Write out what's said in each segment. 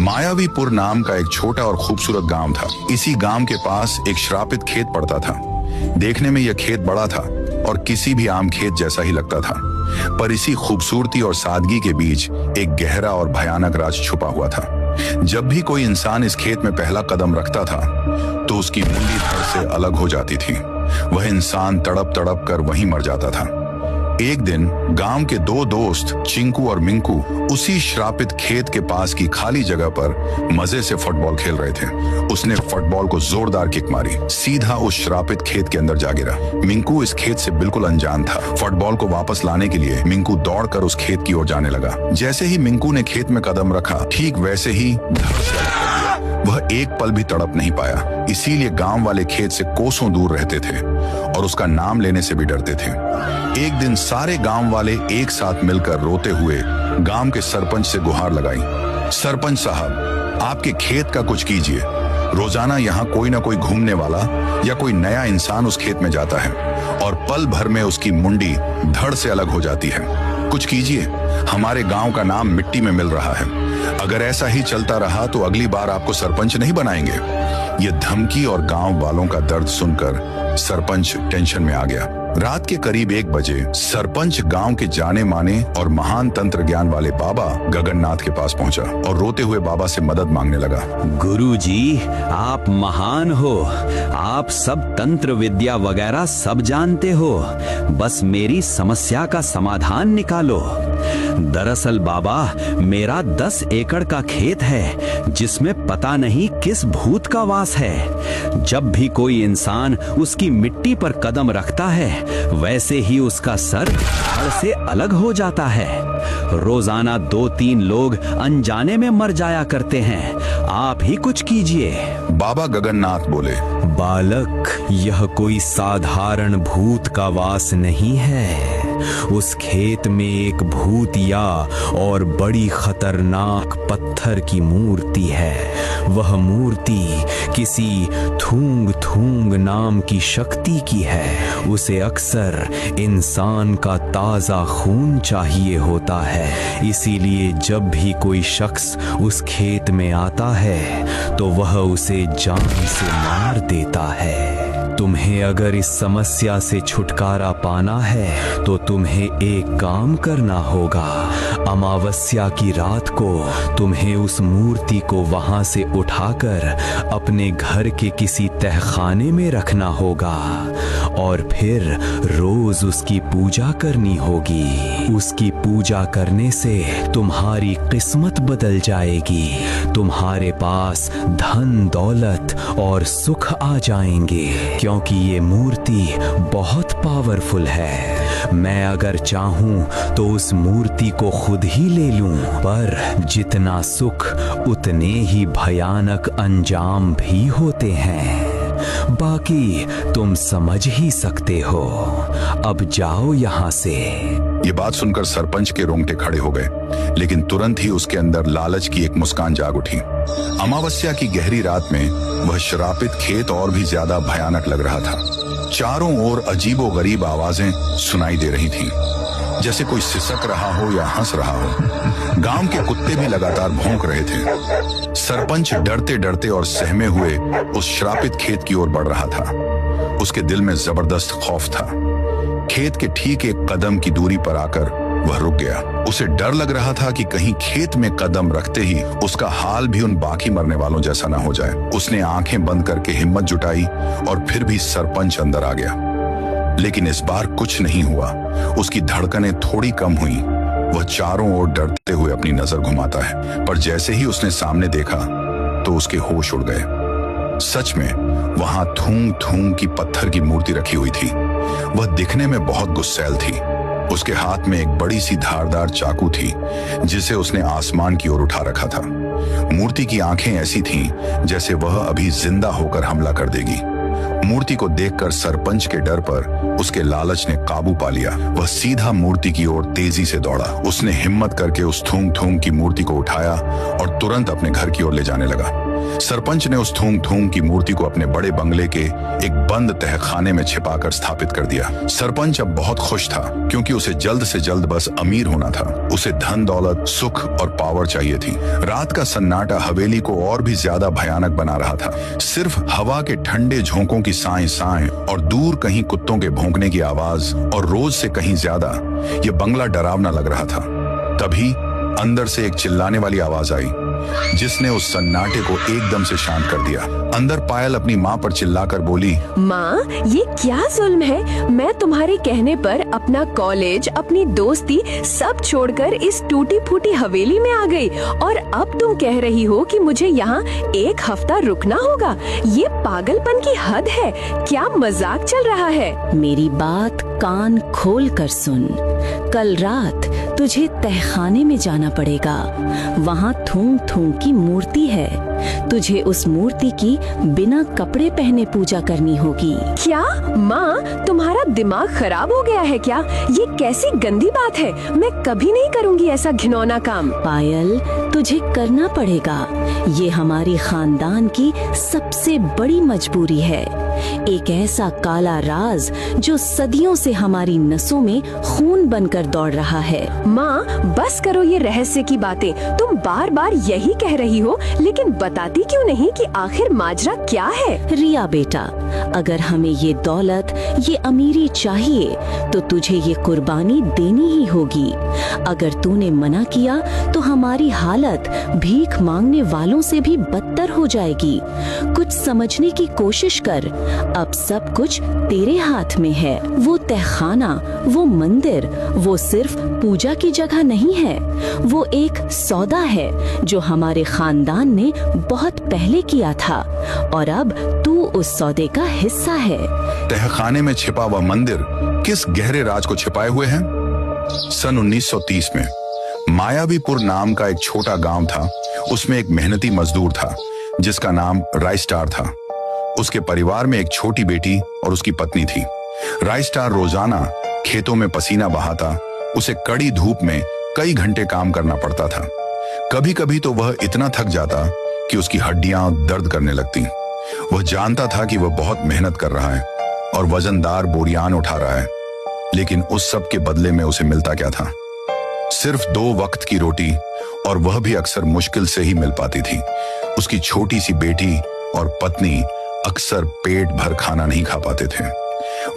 मायावीपुर नाम का एक छोटा और खूबसूरत गांव था। इसी गांव के पास एक श्रापित खेत पड़ता था। देखने में यह खेत बड़ा था और किसी भी आम खेत जैसा ही लगता था, पर इसी खूबसूरती और सादगी के बीच एक गहरा और भयानक राज छुपा हुआ था। जब भी कोई इंसान इस खेत में पहला कदम रखता था तो उसकी मुंडी धड़ से अलग हो जाती थी। वह इंसान तड़प तड़प कर वहीं मर जाता था। एक दिन गांव के दो दोस्त चिंकू और मिंकू उसी श्रापित खेत के पास की खाली जगह पर मजे से फुटबॉल खेल रहे थे। उसने फुटबॉल को जोरदार किक मारी, सीधा उस श्रापित खेत के अंदर जा गिरा। मिंकू इस खेत से बिल्कुल अनजान था। फुटबॉल को वापस लाने के लिए मिंकू दौड़कर उस खेत की ओर जाने लगा। जैसे ही मिंकू ने खेत में कदम रखा, ठीक वैसे ही वह एक पल भी तड़प नहीं पाया। इसीलिए गांव वाले खेत से कोसों दूर रहते थे और उसका नाम लेने से भी डरते थे। एक दिन सारे गांव वाले एक साथ मिलकर रोते हुए गांव के सरपंच से गुहार लगाई। सरपंच साहब, आपके खेत का कुछ कीजिए। रोजाना यहाँ कोई ना कोई घूमने वाला या कोई नया इंसान उस खेत में जाता है और पल भर में उसकी मुंडी धड़ से अलग हो जाती है। कुछ कीजिए, हमारे गांव का नाम मिट्टी में मिल रहा है। अगर ऐसा ही चलता रहा तो अगली बार आपको सरपंच नहीं बनाएंगे। ये धमकी और गांव वालों का दर्द सुनकर सरपंच टेंशन में आ गया। रात के करीब 1 बजे सरपंच गांव के जाने माने और महान तंत्र ज्ञान वाले बाबा गगननाथ के पास पहुंचा और रोते हुए बाबा से मदद मांगने लगा। गुरुजी, आप महान हो। आप सब तंत्र विद्या वगैरह सब जानते हो। बस मेरी समस्या का समाधान निकालो। दरअसल बाबा, मेरा 10 एकड़ का खेत है जिसमें पता नहीं किस भूत का वास है। जब भी कोई इंसान उसकी मिट्टी पर कदम रखता है, वैसे ही उसका सर धड़ से अलग हो जाता है। रोजाना 2-3 लोग अनजाने में मर जाया करते हैं। आप ही कुछ कीजिए। बाबा गगननाथ बोले, बालक, यह कोई साधारण भूत का वास नहीं है। उस खेत में एक भूतिया और बड़ी खतरनाक पत्थर की मूर्ति है। वह मूर्ति किसी थूंग थूंग नाम की शक्ति की है। उसे अक्सर इंसान का ताजा खून चाहिए होता है। इसीलिए जब भी कोई शख्स उस खेत में आता है तो वह उसे जान से मार देता है। तुम्हें अगर इस समस्या से छुटकारा पाना है तो तुम्हें एक काम करना होगा। अमावस्या की रात को तुम्हें उस मूर्ति को वहां से उठाकर अपने घर के किसी तहखाने में रखना होगा और फिर रोज उसकी पूजा करनी होगी। उसकी पूजा करने से तुम्हारी किस्मत बदल जाएगी। तुम्हारे पास धन दौलत और सुख आ जाएंगे, क्योंकि ये मूर्ति बहुत पावरफुल है। मैं अगर चाहूं तो उस मूर्ति को खुद ही ले लूं, पर जितना सुख उतने ही भयानक अंजाम भी होते हैं। बाकी तुम समझ ही सकते हो। अब जाओ यहाँ से। ये बात सुनकर सरपंच के रोंगटे खड़े हो गए, लेकिन तुरंत ही उसके अंदर लालच की एक मुस्कान जाग उठी। अमावस्या की गहरी रात में वह श्रापित खेत और भी ज्यादा भयानक लग रहा था। चारों ओर अजीबोगरीब आवाजें सुनाई दे रही थीं, जैसे कोई सिसक रहा हो या हंस रहा हो। गांव के कुत्ते भी लगातार भौंक रहे थे। सरपंच डरते डरते और सहमे हुए उस श्रापित खेत की ओर बढ़ रहा था। उसके दिल में जबरदस्त खौफ था। खेत के ठीक 1 कदम की दूरी पर आकर वह रुक गया। उसे डर लग रहा था कि कहीं खेत में कदम रखते ही उसका हाल भी उन बाकी मरने वालों जैसा ना हो जाए। उसने आंखें बंद करके हिम्मत जुटाई और फिर भी सरपंच अंदर आ गया, लेकिन इस बार कुछ नहीं हुआ। उसकी धड़कनें थोड़ी कम हुई। वह चारों ओर डरते हुए अपनी नजर घुमाता है, पर जैसे ही उसने सामने देखा तो उसके होश उड़ गए। सच में वहां थूंग थूंग की पत्थर की मूर्ति रखी हुई थी। वह दिखने में बहुत गुस्सैल थी। उसके हाथ में एक बड़ी सी धारदार चाकू थी, जिसे उसने आसमान की ओर उठा रखा था। मूर्ति की आंखें ऐसी थीं जैसे वह अभी जिंदा होकर हमला कर देगी। मूर्ति को देखकर सरपंच के डर पर उसके लालच ने काबू पा लिया। वह सीधा मूर्ति की ओर तेजी से दौड़ा। उसने हिम्मत करके उस थूंग थूंग की मूर्ति को उठाया और तुरंत अपने घर की ओर ले जाने लगा। सरपंच ने उस थूंग थूंग की मूर्ति को अपने बड़े बंगले के एक बंद तहखाने में छिपाकर स्थापित कर दिया। सरपंच अब बहुत खुश था क्योंकि उसे जल्द से जल्द बस अमीर होना था। उसे धन दौलत, सुख और पावर चाहिए थी। रात का सन्नाटा हवेली को और भी ज्यादा भयानक बना रहा था। सिर्फ हवा के ठंडे झोंकों की साएं साएं और दूर कहीं कुत्तों के भौंकने की आवाज और रोज से कहीं ज्यादा यह बंगला डरावना लग रहा था। तभी अंदर से एक चिल्लाने वाली आवाज आई जिसने उस सन्नाटे को एकदम से शांत कर दिया। अंदर पायल अपनी माँ पर चिल्लाकर बोली, माँ, ये क्या जुल्म है? मैं तुम्हारे कहने पर अपना कॉलेज, अपनी दोस्ती सब छोड़कर इस टूटी फूटी हवेली में आ गई और अब तुम कह रही हो कि मुझे यहाँ एक हफ्ता रुकना होगा। ये पागलपन की हद है। क्या मजाक चल रहा है? मेरी बात कान खोल कर सुन। कल रात तुझे तहखाने में जाना पड़ेगा। वहाँ थूंग थूंग की मूर्ति है। तुझे उस मूर्ति की बिना कपड़े पहने पूजा करनी होगी। क्या माँ, तुम्हारा दिमाग खराब हो गया है क्या? ये कैसी गंदी बात है। मैं कभी नहीं करूँगी ऐसा घिनौना काम। पायल, तुझे करना पड़ेगा। ये हमारे खानदान की सबसे बड़ी मजबूरी है। एक ऐसा काला राज जो सदियों से हमारी नसों में खून बनकर दौड़ रहा है। माँ, बस करो ये रहस्य की बातें। तुम बार बार यही कह रही हो, लेकिन बताती क्यों नहीं कि आखिर माजरा क्या है? रिया बेटा, अगर हमें ये दौलत, ये अमीरी चाहिए तो तुझे ये कुर्बानी देनी ही होगी। अगर तूने मना किया तो हमारी हालत भीख मांगने वालों से भी बदतर हो जाएगी। कुछ समझने की कोशिश कर। अब सब कुछ तेरे हाथ में है। वो तहखाना, वो मंदिर, वो सिर्फ पूजा की जगह नहीं है। वो एक सौदा है जो हमारे खानदान ने बहुत पहले किया था और अब तू उस सौदे का हिस्सा है। तहखाने में छिपा हुआ मंदिर किस गहरे राज को छिपाए हुए है? सन 1930 में मायावीपुर नाम का एक छोटा गांव था। उसमें एक मेहनती मजदूर था जिसका नाम रायस्टार था। उसके परिवार में एक छोटी बेटी और उसकी पत्नी थी। रायस्टार रोजाना खेतों में पसीना बहाता। उसे कड़ी धूप में कई घंटे काम करना पड़ता था। कभी कभी तो वह इतना थक जाता कि उसकी हड्डियां दर्द करने लगती। वह जानता था कि वह बहुत मेहनत कर रहा है और वजनदार बोरियान उठा रहा है, लेकिन उस सब के बदले में उसे मिलता क्या था? सिर्फ 2 वक्त की रोटी, और वह भी अक्सर मुश्किल से ही मिल पाती थी। उसकी छोटी सी बेटी और पत्नी अक्सर पेट भर खाना नहीं खा पाते थे।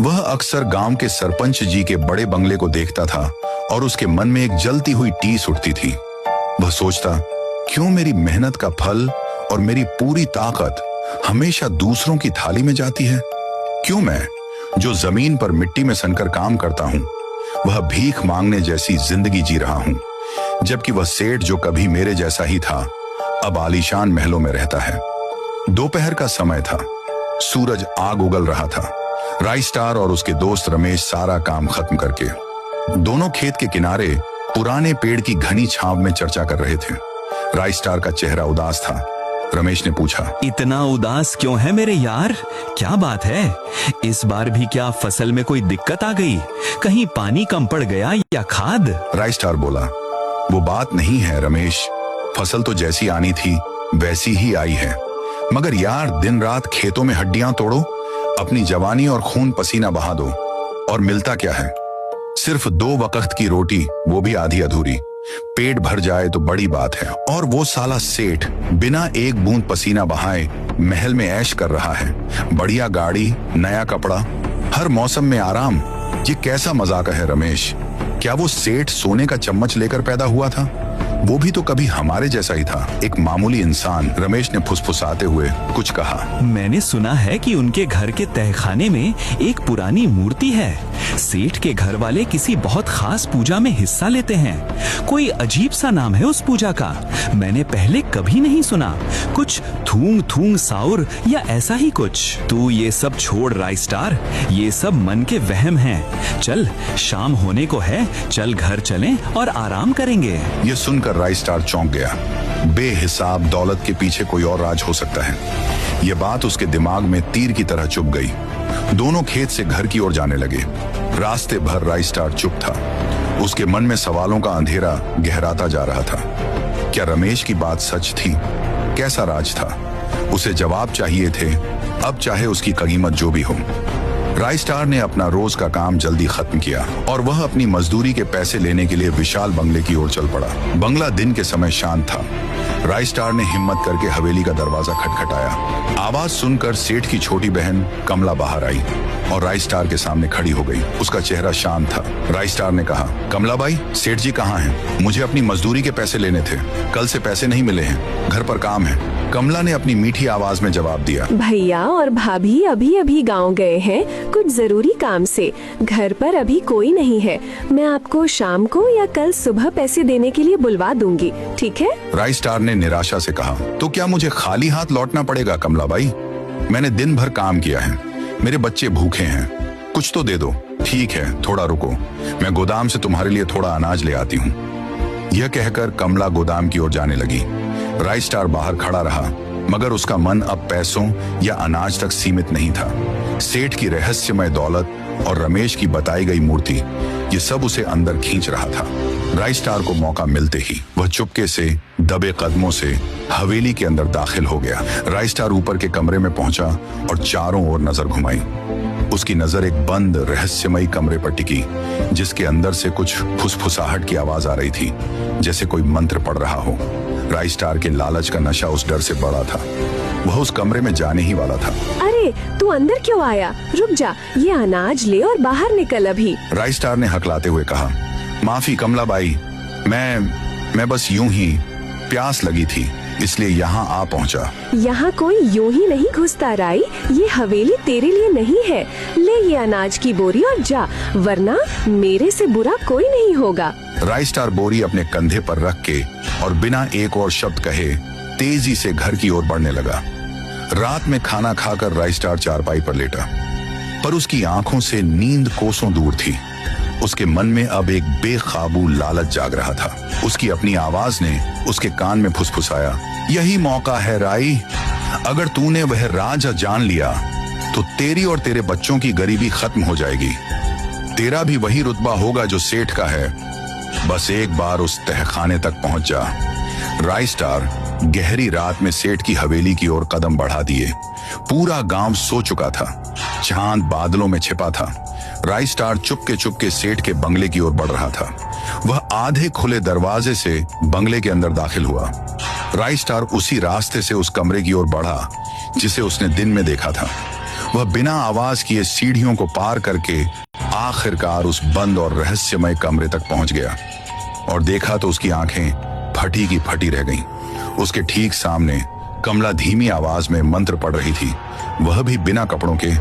वह अक्सर गांव के सरपंच जी के बड़े बंगले को देखता था और उसके मन में एक जलती हुई टीस उठती थी। वह सोचता, क्यों मेरी मेहनत का फल और मेरी पूरी ताकत हमेशा दूसरों की थाली में जाती है? क्यों मैं, जो जमीन पर मिट्टी में सनकर काम करता हूं, वह भीख मांगने जैसी जिंदगी जी रहा हूं, जबकि वह सेठ जो कभी मेरे जैसा ही था अब आलीशान महलों में रहता है। दोपहर का समय था। सूरज आग उगल रहा था। रायस्टार और उसके दोस्त रमेश सारा काम खत्म करके दोनों खेत के किनारे पुराने पेड़ की घनी छांव में चर्चा कर रहे थे। रायस्टार का चेहरा उदास था। रमेश ने पूछा, इतना उदास क्यों है मेरे यार? क्या बात है? इस बार भी क्या फसल में कोई दिक्कत आ गई? कहीं पानी कम पड़ गया या खाद? रायस्टार बोला, वो बात नहीं है रमेश। फसल तो जैसी आनी थी वैसी ही आई है, मगर यार दिन रात खेतों में हड्डियां तोड़ो, अपनी जवानी और खून पसीना बहा दो, और मिलता क्या है? सिर्फ 2 वक्त की रोटी, वो भी आधी अधूरी। पेट भर जाए तो बड़ी बात है, और वो साला सेठ बिना एक बूंद पसीना बहाए महल में ऐश कर रहा है। बढ़िया गाड़ी, नया कपड़ा, हर मौसम में आराम। ये कैसा मजाक है रमेश? क्या वो सेठ सोने का चम्मच लेकर पैदा हुआ था? वो भी तो कभी हमारे जैसा ही था, एक मामूली इंसान। रमेश ने फुसफुसाते हुए कुछ कहा, मैंने सुना है कि उनके घर के तहखाने में एक पुरानी मूर्ति है। सेठ के घर वाले किसी बहुत खास पूजा में हिस्सा लेते हैं। कोई अजीब सा नाम है उस पूजा का, मैंने पहले कभी नहीं सुना। कुछ थूंग थूंग साउर या ऐसा ही कुछ। तू ये सब छोड़ रायस्टार, ये सब मन के वहम हैं। चल, शाम होने को है, चल घर चलें और आराम करेंगे। ये सुनकर रायस्टार चौंक गया। बेहिसाब दौलत के पीछे कोई और राज हो सकता है। यह बात उसके दिमाग में तीर की तरह चुभ गई। दोनों खेत से घर की ओर जाने लगे। रास्ते भर रायस्टार चुप था। उसके मन में सवालों का अंधेरा गहराता जा रहा था। क्या रमेश की बात सच थी? कैसा राज था? उसे जवाब चाहिए थे, अब चाहे उसकी कीमत जो भी हो। राइस्टार ने अपना रोज का काम जल्दी खत्म किया और वह अपनी मजदूरी के पैसे लेने के लिए विशाल बंगले की ओर चल पड़ा। बंगला दिन के समय शांत था। राइस्टार ने हिम्मत करके हवेली का दरवाजा खटखटाया। आवाज सुनकर सेठ की छोटी बहन कमला बाहर आई और राइस्टार के सामने खड़ी हो गई। उसका चेहरा शांत था। राइस्टार ने कहा, कमला बाई, सेठ जी कहाँ हैं? मुझे अपनी मजदूरी के पैसे लेने थे। कल से पैसे नहीं मिले हैं, घर पर काम है। कमला ने अपनी मीठी आवाज में जवाब दिया, भैया और भाभी अभी अभी गांव गए हैं कुछ जरूरी काम से। घर पर अभी कोई नहीं है। मैं आपको शाम को या कल सुबह पैसे देने के लिए बुलवा दूंगी, ठीक है? राइस्टार ने निराशा से कहा, तो क्या मुझे खाली हाथ लौटना पड़ेगा कमला बाई? मैंने दिन भर काम किया है, मेरे बच्चे भूखे हैं, कुछ तो दे दो। ठीक है, थोड़ा रुको, मैं गोदाम से तुम्हारे लिए थोड़ा अनाज ले आती हूँ। यह कहकर कमला गोदाम की ओर जाने लगी। राइस्टार बाहर खड़ा रहा, मगर उसका मन अब पैसों या अनाज तक सीमित नहीं था। सेठ की रहस्यमय दौलत और रमेश की बताई गई मूर्ति, ये सब उसे अंदर खींच रहा था। राइस्टार को मौका मिलते ही वह चुपके से दबे कदमों से हवेली के अंदर दाखिल हो गया। राइस्टार ऊपर के कमरे में पहुंचा और चारों ओर नजर घुमाई। उसकी नजर एक बंद रहस्यमय कमरे पर टिकी, जिसके अंदर से कुछ फुसफुसाहट की आवाज आ रही थी, जैसे कोई मंत्र पढ़ रहा हो। राइस्टार के लालच का नशा उस डर से बड़ा था। वह उस कमरे में जाने ही वाला था। अरे तू अंदर क्यों आया? रुक जा, ये अनाज ले और बाहर निकल अभी। राइस्टार ने हकलाते हुए कहा, माफी कमला बाई, मैं बस यूं ही प्यास लगी थी, इसलिए यहाँ आ पहुँचा। यहाँ कोई यूं ही नहीं घुसता राई, ये हवेली तेरे लिए नहीं है। ले ये अनाज की बोरी और जा, वरना मेरे से बुरा कोई नहीं होगा। राइस्टार बोरी अपने कंधे पर रख के और बिना एक और शब्द कहे तेजी से घर की ओर बढ़ने लगा। रात में खाना खाकर राइस्टार चारपाई पर लेटा, पर उसकी आंखों से नींद कोसों दूर थी। उसके मन में अब एक बेकाबू लालच जाग रहा था। उसकी अपनी आवाज ने उसके कान में फुसफुसाया, यही मौका है राई, अगर तूने वह राज जान लिया तो तेरी और तेरे बच्चों की गरीबी खत्म हो जाएगी। तेरा भी वही रुतबा होगा जो सेठ का है। बस एक बार उस तहखाने तक पहुंच जा। राइस्टार गहरी रात में सेठ की हवेली की ओर कदम बढ़ा दिए। पूरा गांव सो चुका था, चांद बादलों में छिपा था। राइस्टार चुपके सेठ के बंगले की ओर बढ़ रहा था। वह आधे खुले दरवाजे से बंगले के अंदर दाखिल हुआ। राइस्टार उसी रास्ते से उस कमरे की ओर बढ़ा जिसे उसने दिन में देखा था। वह बिना आवाज किए सीढ़ियों को पार करके आखिरकार उस बंद और रहस्यमय कमरे तक पहुंच गया और देखा तो उसकी आंखें फटी की फटी रह गईं। उसके ठीक सामने कमला धीमी आवाज में मंत्र पढ़ रही थी, वह भी बिना कपड़ों के,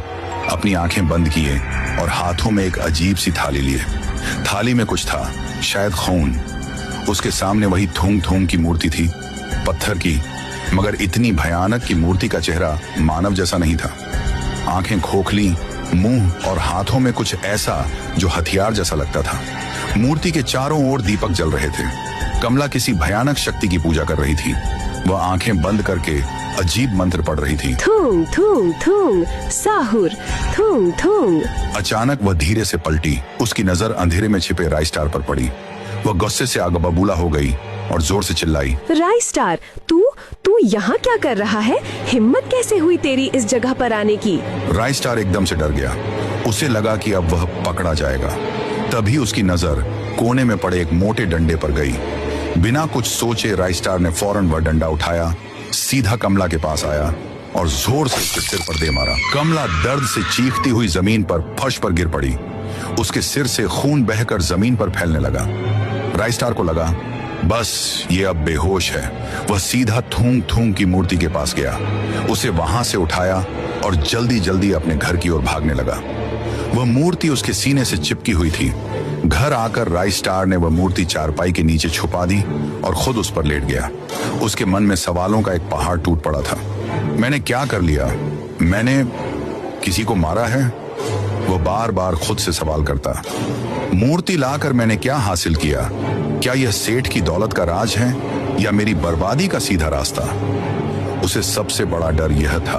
अपनी आंखें बंद किए और हाथों में एक अजीब सी थाली लिए। थाली में कुछ था, शायद खून। उसके सामने वही थूंग थूंग की मूर्ति थी, पत्थर की, मगर इतनी भयानक कि मूर्ति का चेहरा मानव जैसा नहीं था। आंखें खोखली, मुंह और हाथों में कुछ ऐसा जो हथियार जैसा लगता था। मूर्ति के चारों ओर दीपक जल रहे थे। कमला किसी भयानक शक्ति की पूजा कर रही थी। वह आंखें बंद करके अजीब मंत्र पढ़ रही थी। थूंग थूंग थूंग साहुर थूंग थूंग। अचानक वह धीरे से पलटी। उसकी नजर अंधेरे में छिपे राइस्टार पर पड़ी। वह गुस्से से आग बबूला हो गई और जोर से चिल्लाई, राइस्टार, तू यहाँ क्या कर रहा है? हिम्मत कैसे हुई तेरी इस जगह पर आने की? राइस्टार एकदम से डर गया। उसे लगा कि अब वह पकड़ा जाएगा। तभी उसकी नजर कोने में पड़े एक मोटे डंडे पर गई। बिना कुछ सोचे राइस्टार ने फौरन वह डंडा उठाया, सीधा कमला के पास आया और जोर से उसके सिर पर दे मारा। कमला दर्द से चीखती हुई जमीन पर फर्श पर गिर पड़ी। उसके सिर से खून बहकर जमीन पर फैलने लगा। राइस्टार को लगा बस ये अब बेहोश है। वह सीधा थूंग थूंग की मूर्ति के पास गया, उसे वहां से उठाया और जल्दी जल्दी अपने घर की ओर भागने लगा। वह मूर्ति उसके सीने से चिपकी हुई थी। घर आकर राइस्टार ने वह मूर्ति चारपाई के नीचे छुपा दी और खुद उस पर लेट गया। उसके मन में सवालों का एक पहाड़ टूट पड़ा था। मैंने क्या कर लिया? मैंने किसी को मारा है? वह बार बार खुद से सवाल करता। मूर्ति लाकर मैंने क्या हासिल किया? क्या यह सेठ की दौलत का राज है या मेरी बर्बादी का सीधा रास्ता? उसे सबसे बड़ा डर यह था,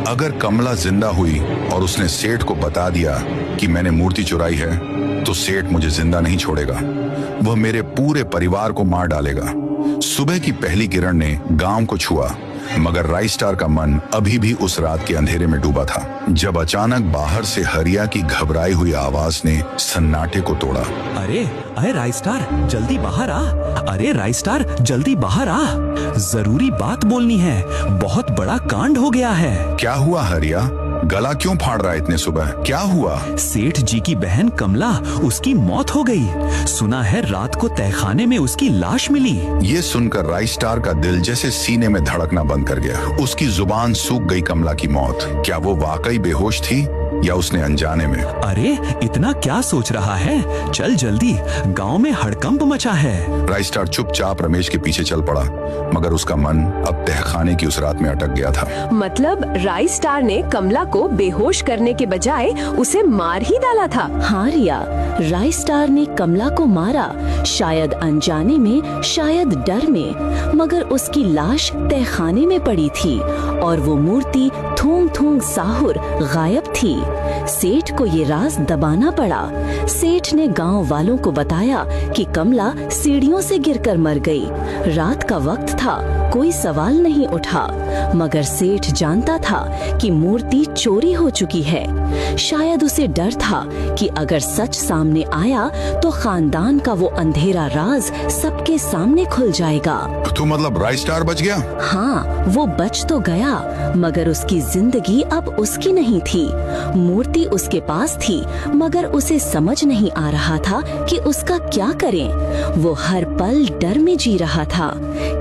अगर कमला जिंदा हुई और उसने सेठ को बता दिया कि मैंने मूर्ति चुराई है, तो सेठ मुझे जिंदा नहीं छोड़ेगा। वह मेरे पूरे परिवार को मार डालेगा। सुबह की पहली किरण ने गांव को छुआ, मगर राइस्टार का मन अभी भी उस रात के अंधेरे में डूबा था, जब अचानक बाहर से हरिया की घबराई हुई आवाज ने सन्नाटे को तोड़ा। अरे अरे राइस्टार, जल्दी बाहर आ। अरे राइस्टार, जल्दी बाहर आ, जरूरी बात बोलनी है, बहुत बड़ा कांड हो गया है। क्या हुआ हरिया? गला क्यों फाड़ रहा है इतने सुबह? क्या हुआ? सेठ जी की बहन कमला, उसकी मौत हो गई। सुना है रात को तहखाने में उसकी लाश मिली। ये सुनकर राइस्टार का दिल जैसे सीने में धड़कना बंद कर गया। उसकी जुबान सूख गई। कमला की मौत, क्या वो वाकई बेहोश थी या उसने अनजाने में? अरे इतना क्या सोच रहा है, चल जल्दी, गांव में हड़कंप मचा है। राइस्टार चुपचाप रमेश के पीछे चल पड़ा, मगर उसका मन अब तहखाने की उस रात में अटक गया था। मतलब राइस्टार ने कमला को बेहोश करने के बजाय उसे मार ही डाला था। हाँ रिया, राइस्टार ने कमला को मारा, शायद अनजाने में, शायद डर में, मगर उसकी लाश तहखाने में पड़ी थी और वो मूर्ति थूंग थूंग साहुर गायब थी। सेठ को ये राज दबाना पड़ा। सेठ ने गांव वालों को बताया कि कमला सीढ़ियों से गिरकर मर गई। रात का वक्त था, कोई सवाल नहीं उठा, मगर सेठ जानता था कि मूर्ति चोरी हो चुकी है। शायद उसे डर था कि अगर सच सामने आया तो खानदान का वो अंधेरा राज सबके सामने खुल जाएगा। तो मतलब राइस्टार बच गया? हाँ, वो बच तो गया, मगर उसकी जिंदगी अब उसकी नहीं थी। मूर्ति उसके पास थी, मगर उसे समझ नहीं आ रहा था कि उसका क्या करें। वो हर पल डर में जी रहा था।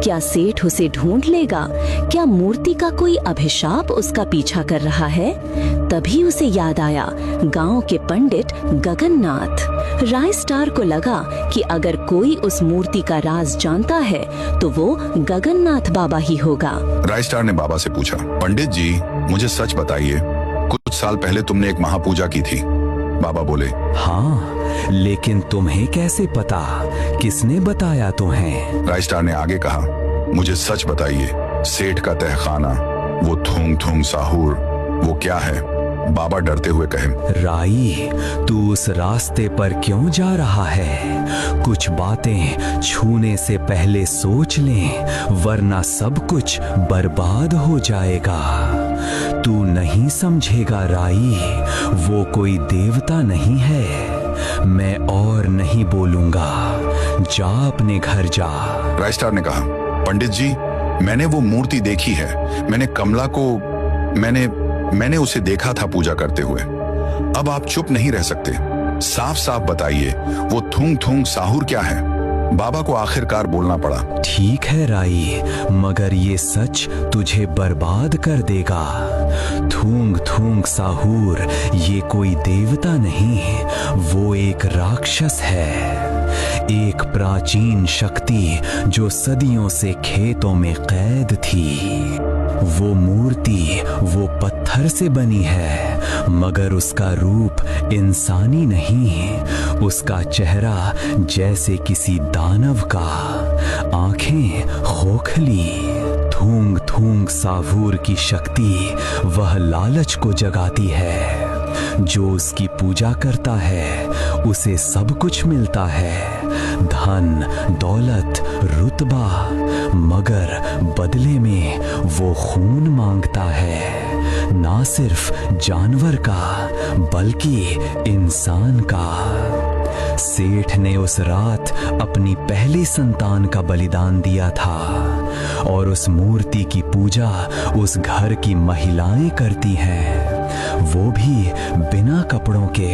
क्या सेठ उसे ढूंढ लेगा? क्या मूर्ति का कोई अभिशाप उसका पीछा कर रहा है? तभी उसे याद आया गांव के पंडित गगननाथ। राइस्टार को लगा कि अगर कोई उस मूर्ति का राज जानता है तो वो गगननाथ बाबा ही होगा। राइस्टार ने बाबा से पूछा, पंडित जी मुझे सच बताइए, कुछ साल पहले तुमने एक महापूजा की थी। बाबा बोले, हाँ, लेकिन तुम्हें कैसे पता? किसने बताया तुम्हें? राइस्टार ने आगे कहा, मुझे सच बताइए, सेठ का तहखाना, वो थूंग थूंग साहुर, वो क्या है? बाबा डरते हुए कहे, राई, तू उस रास्ते पर क्यों जा रहा है? कुछ बातें छूने से पहले सोच ले, वरना सब कुछ बर्बाद हो जाएगा। तू नहीं समझेगा राई, वो कोई देवता नहीं है। मैं और नहीं बोलूंगा, जा अपने घर जा। राइस्टार ने कहा, पंडित जी मैंने वो मूर्ति देखी है, मैंने कमला को मैंने उसे देखा था पूजा करते हुए। अब आप चुप नहीं रह सकते, साफ साफ बताइए वो थूंग थूंग साहुर क्या है? बाबा को आखिरकार बोलना पड़ा। ठीक है राई, मगर ये सच तुझे बर्बाद कर देगा। थूंग थूंग साहुर ये कोई देवता नहीं, वो एक राक्षस है, एक प्राचीन शक्ति जो सदियों से खेतों में कैद थी। वो मूर्ति वो पत्थर से बनी है, मगर उसका रूप इंसानी नहीं। उसका चेहरा जैसे किसी दानव का, आंखें खोखली। थूंग थूंग साहुर की शक्ति वह लालच को जगाती है। जो उसकी पूजा करता है उसे सब कुछ मिलता है, धन दौलत रुतबा, मगर बदले में वो खून मांगता है, ना सिर्फ जानवर का बल्कि इंसान का। सेठ ने उस रात अपनी पहली संतान का बलिदान दिया था और उस मूर्ति की पूजा उस घर की महिलाएं करती हैं, वो भी बिना कपड़ों के।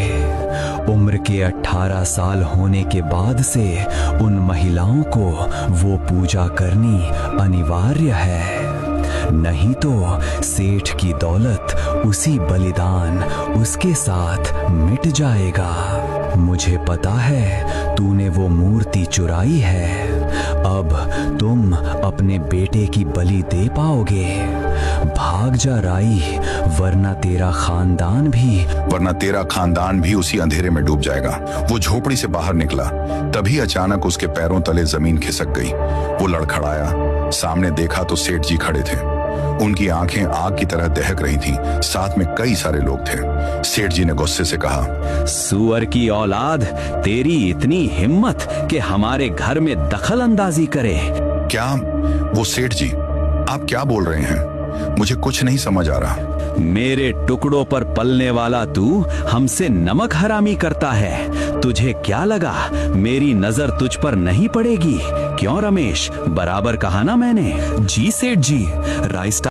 उम्र के 18 साल होने के बाद से उन महिलाओं को वो पूजा करनी अनिवार्य है, नहीं तो सेठ की दौलत उसी बलिदान उसके साथ मिट जाएगा। मुझे पता है तूने वो मूर्ति चुराई है, अब तुम अपने बेटे की बलि दे पाओगे। भाग जा राई, वरना तेरा खानदान भी उसी अंधेरे में डूब जाएगा। वो झोपड़ी से बाहर निकला, तभी अचानक उसके पैरों तले जमीन खिसक गई। वो लड़खड़ाया, सामने देखा तो सेठ जी खड़े थे। उनकी आंखें आग की तरह दहक रही थीं, साथ में कई सारे लोग थे। सेठ जी ने गुस्से से कहा, सुअर की औलाद, तेरी इतनी हिम्मत कि हमारे घर में दखल अंदाजी करे। क्या? वो सेठ जी, आप क्या बोल रहे हैं? मुझे कुछ नहीं समझ आ रहा। मेरे टुकड़ों पर पलने वाला तू हमसे नमक हरामी करता है। तुझे क्या लगा मेरी नजर तुझ पर नहीं पड़ेगी? क्यों रमेश, बराबर कहा ना मैंने? जी सेठ जी, राइस